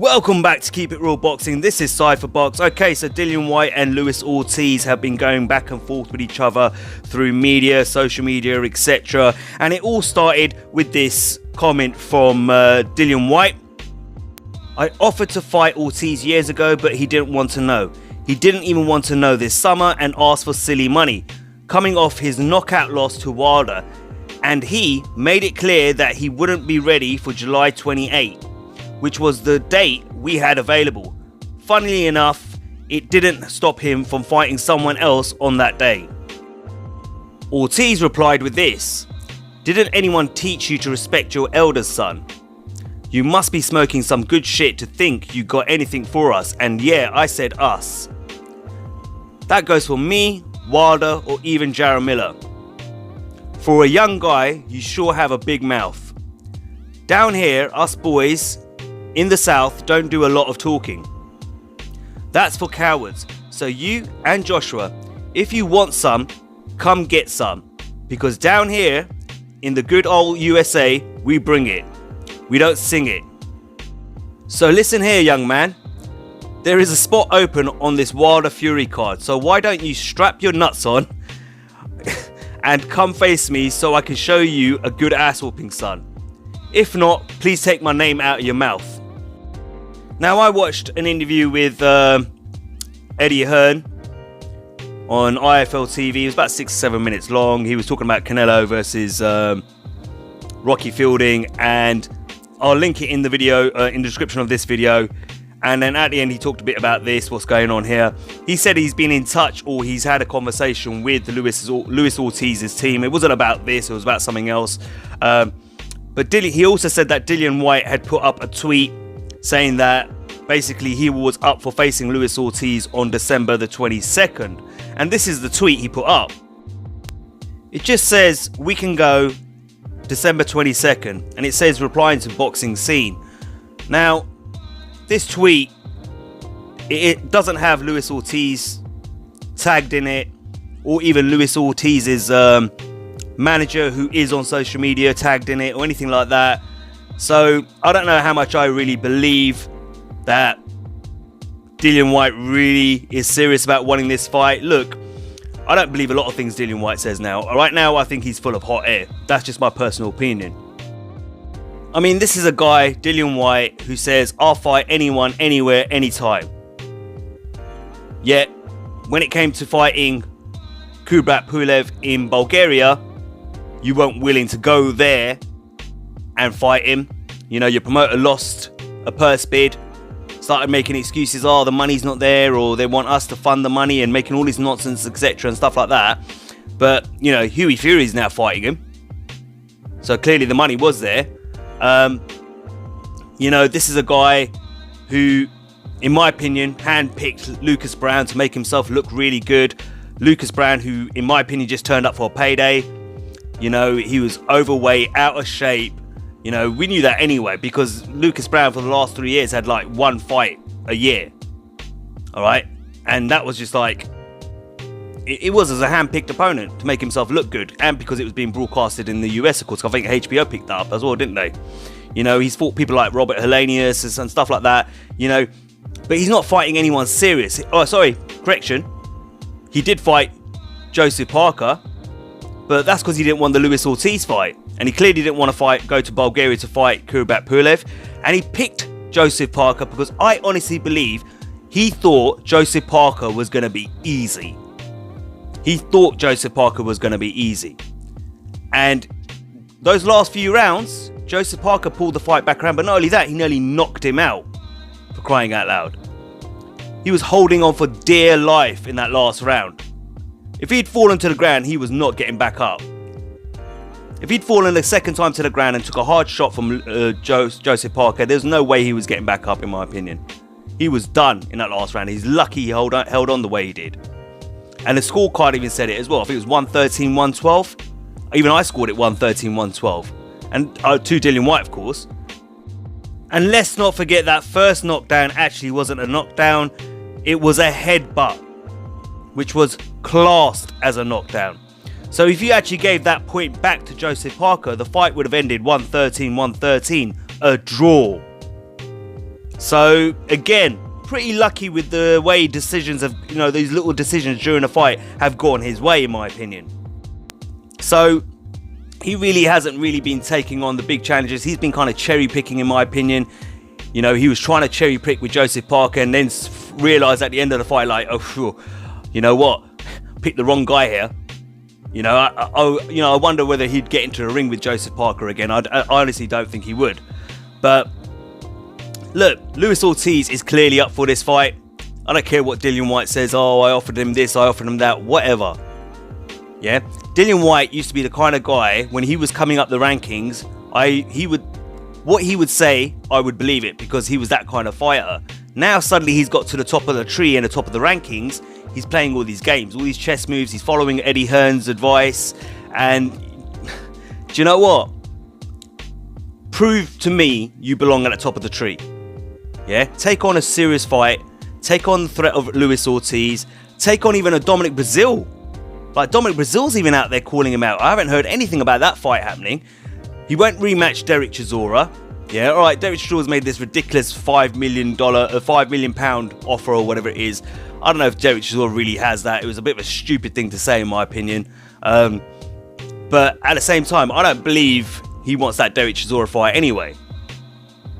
Welcome back to Keep It Real Boxing. This is Cypher Box. Okay, so Dillian Whyte and Luis Ortiz have been going back and forth with each other through media, social media, etc. And it all started with this comment from Dillian Whyte. I offered to fight Ortiz years ago, but he didn't want to know. He didn't even want to know this summer and asked for silly money, coming off his knockout loss to Yarde. And he made it clear that he wouldn't be ready for July 28, which was the date we had available. Funnily enough, it didn't stop him from fighting someone else on that day. Ortiz replied with this: "Didn't anyone teach you to respect your elders, son? You must be smoking some good shit to think you got anything for us." And yeah, I said us. That goes for me, Wilder, or even Jermell. For a young guy, you sure have a big mouth. Down here, us boys in the South don't do a lot of talking. That's for cowards. So you and Joshua, if you want some, come get some. Because down here, in the good old USA, we bring it. We don't sing it. So listen here, young man. There is a spot open on this Wilder Fury card. So why don't you strap your nuts on and come face me so I can show you a good ass whooping, son. If not, please take my name out of your mouth. Now, I watched an interview with Eddie Hearn on IFL TV. It was about 6 or 7 minutes long. He was talking about Canelo versus Rocky Fielding, and I'll link it in the video, in the description of this video. And then at the end, he talked a bit about this, what's going on here. He said he's been in touch, or he's had a conversation with Luis Ortiz's team. It wasn't about this, it was about something else. But he also said that Dillian Whyte had put up a tweet saying that basically he was up for facing Luis Ortiz on December the 22nd. And this is the tweet he put up. It just says, "We can go December 22nd. And it says, replying to Boxing Scene. Now, this tweet, it doesn't have Luis Ortiz tagged in it, or even Luis Ortiz's manager, who is on social media, tagged in it, or anything like that. So I don't know how much I really believe that Dillian Whyte really is serious about winning this fight. Look, I don't believe a lot of things Dillian Whyte says now. Right now, I think he's full of hot air. That's just my personal opinion. I mean, this is a guy, Dillian Whyte, who says, "I'll fight anyone, anywhere, anytime." Yet, when it came to fighting Kovalev in Bulgaria, you weren't willing to go there and fight him. You know, your promoter lost a purse bid, started making excuses, oh, the money's not there, or they want us to fund the money, and making all this nonsense, etc. and stuff like that. But, you know, Hughie Fury's now fighting him. So clearly the money was there. You know, this is a guy who, in my opinion, handpicked Lucas Browne to make himself look really good. Lucas Browne, who, in my opinion, just turned up for a payday. You know, he was overweight, out of shape. You know, we knew that anyway, because Lucas Browne for the last 3 years had like one fight a year. Alright? And that was just like, it was as a hand-picked opponent to make himself look good. And because it was being broadcasted in the US, of course. I think HBO picked that up as well, didn't they? You know, he's fought people like Robert Helenius and stuff like that. You know, but he's not fighting anyone serious. Oh, sorry, correction. He did fight Joseph Parker, but that's because he didn't want the Luis Ortiz fight. And he clearly didn't want to go to Bulgaria to fight Kovalev. And he picked Joseph Parker because I honestly believe he thought Joseph Parker was going to be easy. He thought Joseph Parker was going to be easy. And those last few rounds, Joseph Parker pulled the fight back around. But not only that, he nearly knocked him out, for crying out loud. He was holding on for dear life in that last round. If he'd fallen to the ground, he was not getting back up. If he'd fallen a second time to the ground and took a hard shot from Joseph Parker, there's no way he was getting back up, in my opinion. He was done in that last round. He's lucky he held on the way he did. And the scorecard even said it as well. I think it was 113-112. Even I scored it 113-112. And to Dillian Whyte, of course. And let's not forget that first knockdown actually wasn't a knockdown. It was a headbutt, which was classed as a knockdown. So if you actually gave that point back to Joseph Parker, the fight would have ended 113-113, a draw. So again, pretty lucky with the way decisions of, these little decisions during a fight have gone his way, in my opinion. So he really hasn't been taking on the big challenges. He's been kind of cherry picking, in my opinion. He was trying to cherry pick with Joseph Parker and then realised at the end of the fight, like, oh, sure, you know what? Picked the wrong guy here. I wonder whether he'd get into the ring with Joseph Parker again. I honestly don't think he would. But look, Luis Ortiz is clearly up for this fight. I don't care what Dillian Whyte says. Oh, I offered him this, I offered him that, whatever. Yeah, Dillian Whyte used to be the kind of guy, when he was coming up the rankings, what he would say, I would believe it, because he was that kind of fighter. Now suddenly he's got to the top of the tree and the top of the rankings. He's playing all these games, all these chess moves. He's following Eddie Hearn's advice. And do you know what? Prove to me you belong at the top of the tree. Yeah, take on a serious fight. Take on the threat of Luis Ortiz. Take on even a Dominic Vasyl. Like, Dominic Brazil's even out there calling him out. I haven't heard anything about that fight happening. He won't rematch Derek Chisora. Yeah, alright, Derek Chisora's made this ridiculous £5 million offer or whatever it is. I don't know if Derek Chisora really has that. It was a bit of a stupid thing to say, in my opinion. But at the same time, I don't believe he wants that Derek Chisora fight anyway.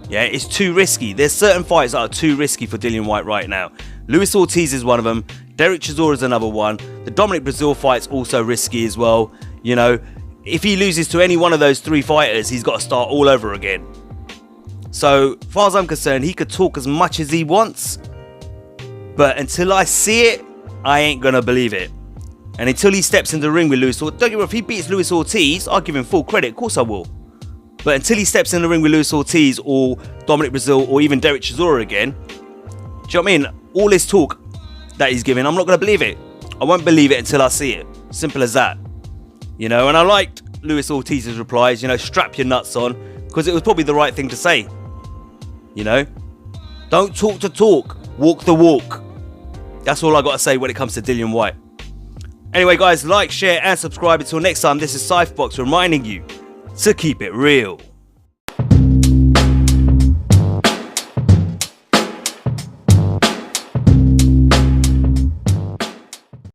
Yeah, it's too risky. There's certain fights that are too risky for Dillian Whyte right now. Luis Ortiz is one of them. Derek Chisora is another one. The Dominic Brazil fight's also risky as well. If he loses to any one of those three fighters, he's got to start all over again. So, as far as I'm concerned, he could talk as much as he wants. But until I see it, I ain't going to believe it. And until he steps in the ring with Luis Ortiz, don't get me wrong, if he beats Luis Ortiz, I'll give him full credit. Of course I will. But until he steps in the ring with Luis Ortiz or Dominic Brazil or even Derek Chisora again, do you know what I mean? All this talk that he's giving, I'm not going to believe it. I won't believe it until I see it. Simple as that. And I liked Luis Ortiz's replies, strap your nuts on, because it was probably the right thing to say. Don't talk the talk, walk the walk. That's all I got to say when it comes to Dillian Whyte. Anyway, guys, like, share, and subscribe. Until next time, this is Cypherbox reminding you to keep it real.